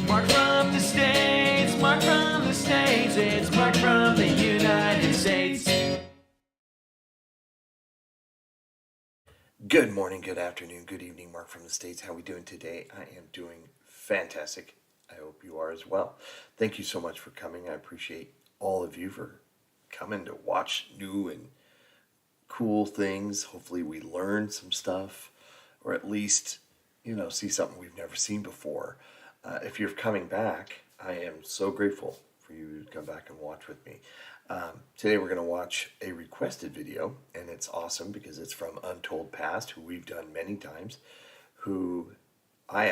Mark from the States, Mark from the States, it's Mark from the United States. Good morning, good afternoon, good evening, Mark from the States. How are we doing today? I am doing fantastic. I hope you are as well. Thank you so much for coming. I appreciate all of you for coming to watch new and cool things. Hopefully we learn some stuff, or at least, see something we've never seen before. If you're coming back, I am so grateful for you to come back and watch with me. Today we're going to watch a requested video, and it's awesome because it's from Untold Past, who we've done many times, who I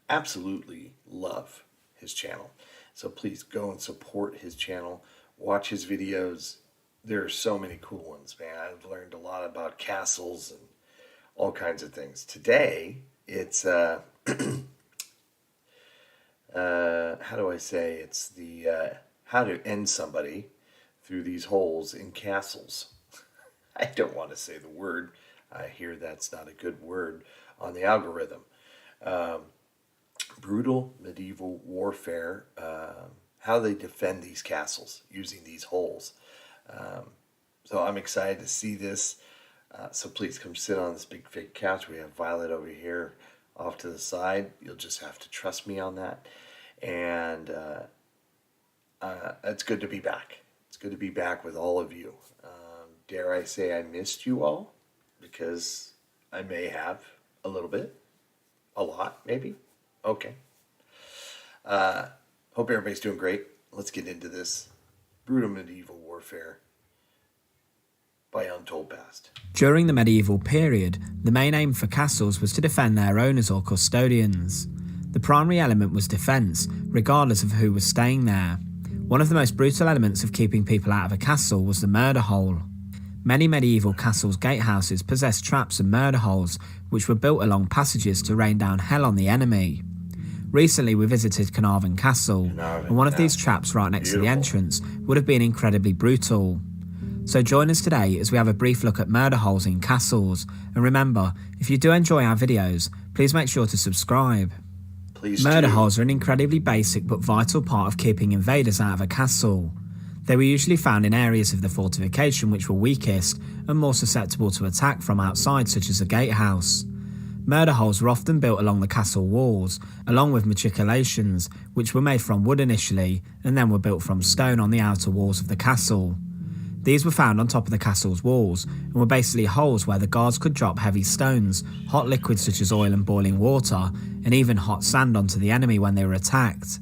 absolutely love his channel. So please go and support his channel, watch his videos. There are so many cool ones, man. I've learned a lot about castles and all kinds of things. Today, it's how do I say? It's the how to end somebody through these holes in castles. I don't want to say the word. I hear that's not a good word on the algorithm. Brutal medieval warfare, how they defend these castles using these holes. So I'm excited to see this. So please come sit on this big fake couch. We have Violet over here off to the side. You'll just have to trust me on that. And it's good to be back. It's good to be back with all of you. Dare I say I missed you all? Because I may have a little bit. A lot, maybe. Okay. Hope everybody's doing great. Let's get into this. Brutal medieval warfare by Untold Past. During the medieval period, the main aim for castles was to defend their owners or custodians. The primary element was defence, regardless of who was staying there. One of the most brutal elements of keeping people out of a castle was the murder hole. Many medieval castles' gatehouses possessed traps and murder holes, which were built along passages to rain down hell on the enemy. Recently we visited Carnarvon Castle, and one of these traps right next to the entrance would have been incredibly brutal. So join us today as we have a brief look at murder holes in castles, and remember, if you do enjoy our videos, please make sure to subscribe. Murder holes are an incredibly basic but vital part of keeping invaders out of a castle. They were usually found in areas of the fortification which were weakest and more susceptible to attack from outside, such as a gatehouse. Murder holes were often built along the castle walls, along with machicolations, which were made from wood initially and then were built from stone on the outer walls of the castle. These were found on top of the castle's walls and were basically holes where the guards could drop heavy stones, hot liquids such as oil and boiling water, and even hot sand onto the enemy when they were attacked.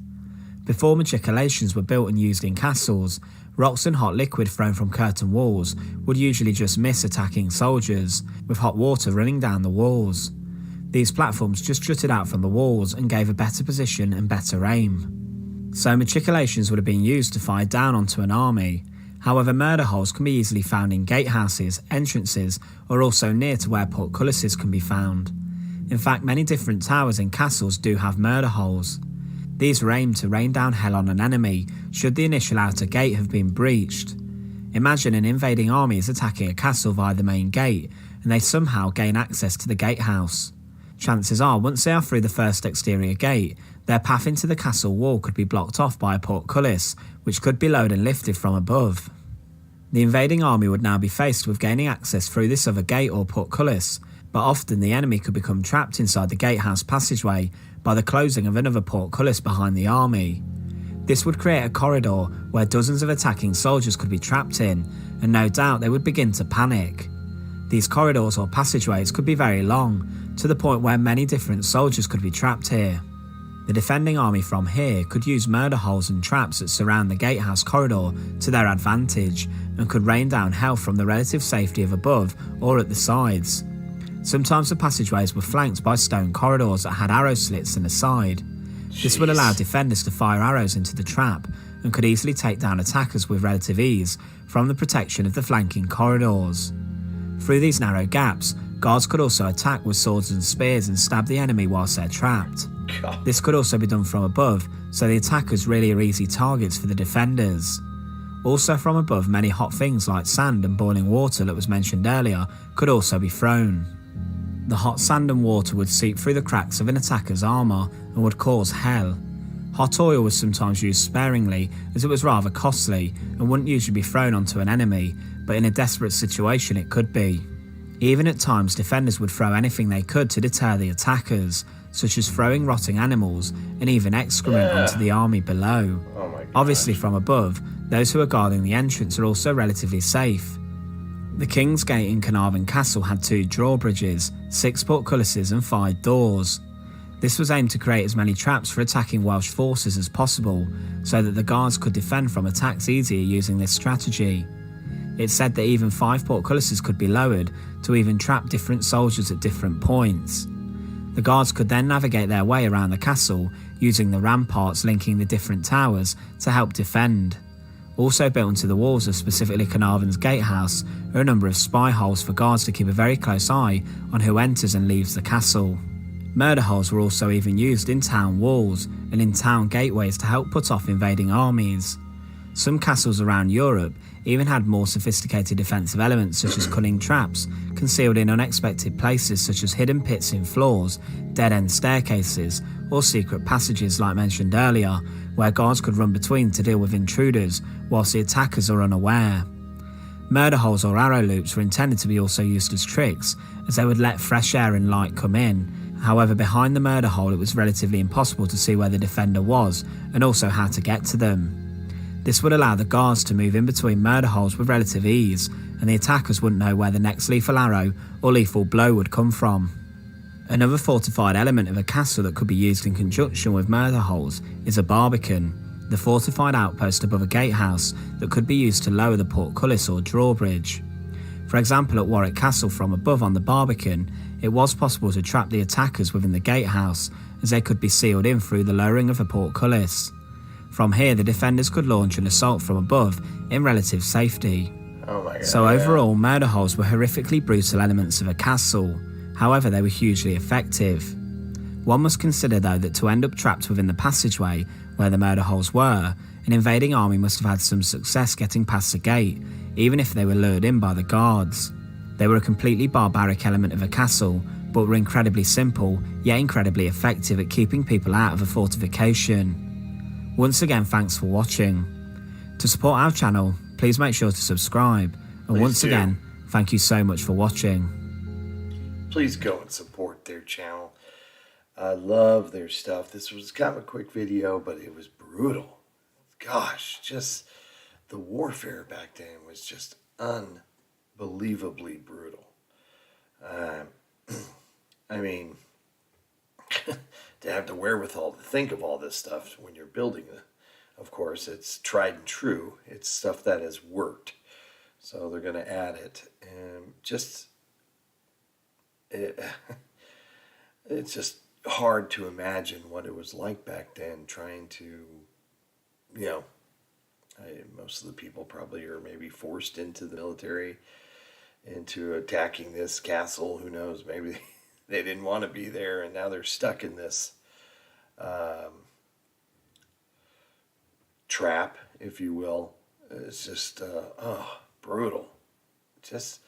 Before machicolations were built and used in castles, rocks and hot liquid thrown from curtain walls would usually just miss attacking soldiers, with hot water running down the walls. These platforms just jutted out from the walls and gave a better position and better aim. So machicolations would have been used to fire down onto an army. However, murder holes can be easily found in gatehouses, entrances, or also near to where portcullises can be found. In fact, many different towers in castles do have murder holes. These were aimed to rain down hell on an enemy should the initial outer gate have been breached. Imagine an invading army is attacking a castle via the main gate, and they somehow gain access to the gatehouse. Chances are, once they are through the first exterior gate, their path into the castle wall could be blocked off by a portcullis, which could be lowered and lifted from above. The invading army would now be faced with gaining access through this other gate or portcullis, but often the enemy could become trapped inside the gatehouse passageway by the closing of another portcullis behind the army. This would create a corridor where dozens of attacking soldiers could be trapped in, and no doubt they would begin to panic. These corridors or passageways could be very long, to the point where many different soldiers could be trapped here. The defending army from here could use murder holes and traps that surround the gatehouse corridor to their advantage, and could rain down hell from the relative safety of above or at the sides. Sometimes the passageways were flanked by stone corridors that had arrow slits in the side. This would allow defenders to fire arrows into the trap, and could easily take down attackers with relative ease from the protection of the flanking corridors. Through these narrow gaps, guards could also attack with swords and spears and stab the enemy whilst they're trapped. This could also be done from above, so the attackers really are easy targets for the defenders. Also from above, many hot things like sand and boiling water that was mentioned earlier could also be thrown. The hot sand and water would seep through the cracks of an attacker's armour and would cause hell. Hot oil was sometimes used sparingly as it was rather costly and wouldn't usually be thrown onto an enemy, but in a desperate situation it could be. Even at times, defenders would throw anything they could to deter the attackers, such as throwing rotting animals and even excrement onto the army below. Oh my gosh. Obviously from above, those who are guarding the entrance are also relatively safe. The King's Gate in Carnarvon Castle had 2 drawbridges, 6 portcullises and 5 doors. This was aimed to create as many traps for attacking Welsh forces as possible, so that the guards could defend from attacks easier using this strategy. It's said that even 5 portcullises could be lowered to even trap different soldiers at different points. The guards could then navigate their way around the castle using the ramparts linking the different towers to help defend. Also built into the walls of specifically Carnarvon's gatehouse are a number of spy holes for guards to keep a very close eye on who enters and leaves the castle. Murder holes were also even used in town walls and in town gateways to help put off invading armies. Some castles around Europe even had more sophisticated defensive elements such as cunning traps concealed in unexpected places such as hidden pits in floors, dead-end staircases or secret passages like mentioned earlier, where guards could run between to deal with intruders whilst the attackers are unaware. Murder holes or arrow loops were intended to be also used as tricks, as they would let fresh air and light come in. However, behind the murder hole it was relatively impossible to see where the defender was and also how to get to them. This would allow the guards to move in between murder holes with relative ease, and the attackers wouldn't know where the next lethal arrow or lethal blow would come from. Another fortified element of a castle that could be used in conjunction with murder holes is a barbican, the fortified outpost above a gatehouse that could be used to lower the portcullis or drawbridge. For example, at Warwick Castle from above on the barbican, it was possible to trap the attackers within the gatehouse, as they could be sealed in through the lowering of a portcullis. From here, the defenders could launch an assault from above in relative safety. Oh my God. So overall, murder holes were horrifically brutal elements of a castle. However, they were hugely effective. One must consider though that to end up trapped within the passageway where the murder holes were, an invading army must have had some success getting past the gate, even if they were lured in by the guards. They were a completely barbaric element of a castle, but were incredibly simple, yet incredibly effective at keeping people out of a fortification. Once again, thanks for watching. To support our channel, please make sure to subscribe. And Please once do. again, thank you so much for watching. Please go and support their channel. I love their stuff. This was kind of a quick video, but it was brutal. Gosh, just the warfare back then was just unbelievably brutal. I mean, to have the wherewithal to think of all this stuff when you're building it. Of course, it's tried and true. It's stuff that has worked. So they're going to add it. And it's just hard to imagine what it was like back then trying to, most of the people probably are maybe forced into the military, into attacking this castle. Who knows? Maybe they didn't want to be there, and now they're stuck in this trap, if you will. It's just, brutal. Just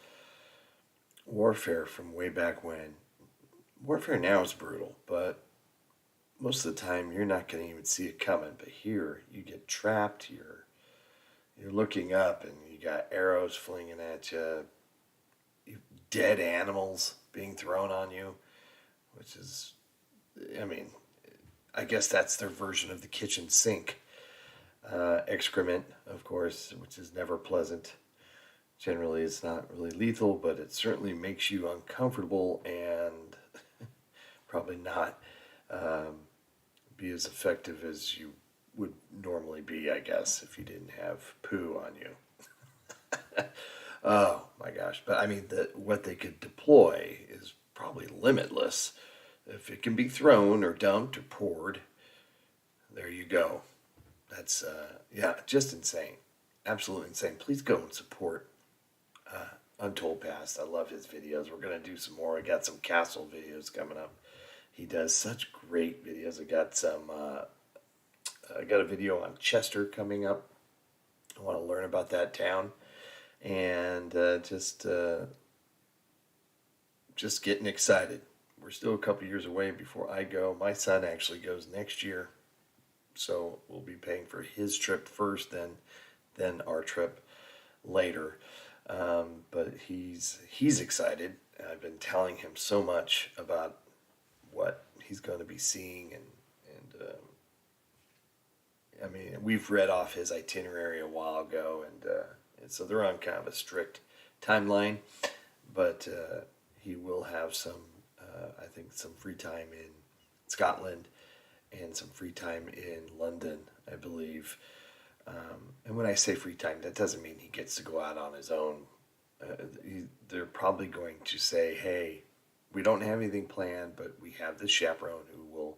warfare from way back when. Warfare now is brutal, but most of the time you're not going to even see it coming. But here, you get trapped. You're looking up, and you got arrows flinging at you. Dead animals being thrown on you, which is, I guess that's their version of the kitchen sink. Excrement, of course, which is never pleasant. Generally, it's not really lethal, but it certainly makes you uncomfortable and probably not be as effective as you would normally be, I guess, if you didn't have poo on you. Oh my gosh. But I mean, what they could deploy is probably limitless. If it can be thrown or dumped or poured, there you go. That's, just insane. Absolutely insane. Please go and support Untold Past. I love his videos. We're going to do some more. I got some castle videos coming up. He does such great videos. I got a video on Chester coming up. I want to learn about that town. And just getting excited. We're still a couple years away before I go. My son actually goes next year. So we'll be paying for his trip first, then our trip later. But he's excited. I've been telling him so much about what he's going to be seeing, and I mean, we've read off his itinerary a while ago, and so they're on kind of a strict timeline, but he will have some, I think, some free time in Scotland and some free time in London, I believe. And when I say free time, that doesn't mean he gets to go out on his own. They're probably going to say, hey, we don't have anything planned, but we have this chaperone who will,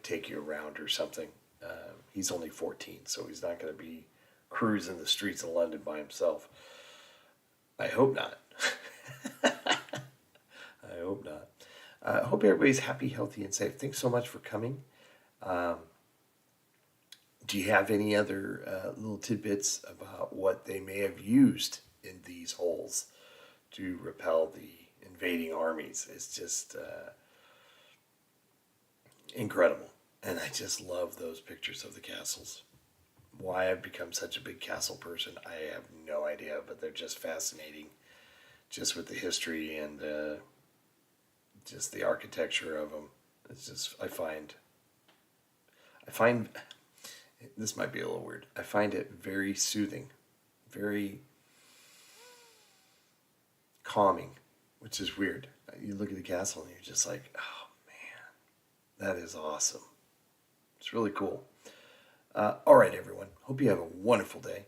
take you around or something. He's only 14, so he's not going to be cruising the streets of London by himself. I hope not. I hope not. I hope everybody's happy, healthy, and safe. Thanks so much for coming. Do you have any other little tidbits about what they may have used in these holes to repel the invading armies? It's just incredible. And I just love those pictures of the castles. Why I've become such a big castle person, I have no idea, but they're just fascinating, just with the history and just the architecture of them. It's just, I find, this might be a little weird, I find it very soothing, very calming, which is weird. You look at the castle and you're just like, oh man, that is awesome. It's really cool. All right, everyone. Hope you have a wonderful day,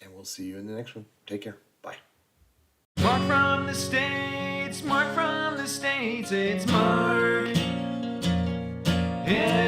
and we'll see you in the next one. Take care. Bye. Mark from the States, Mark from the States, it's Mark. Yeah.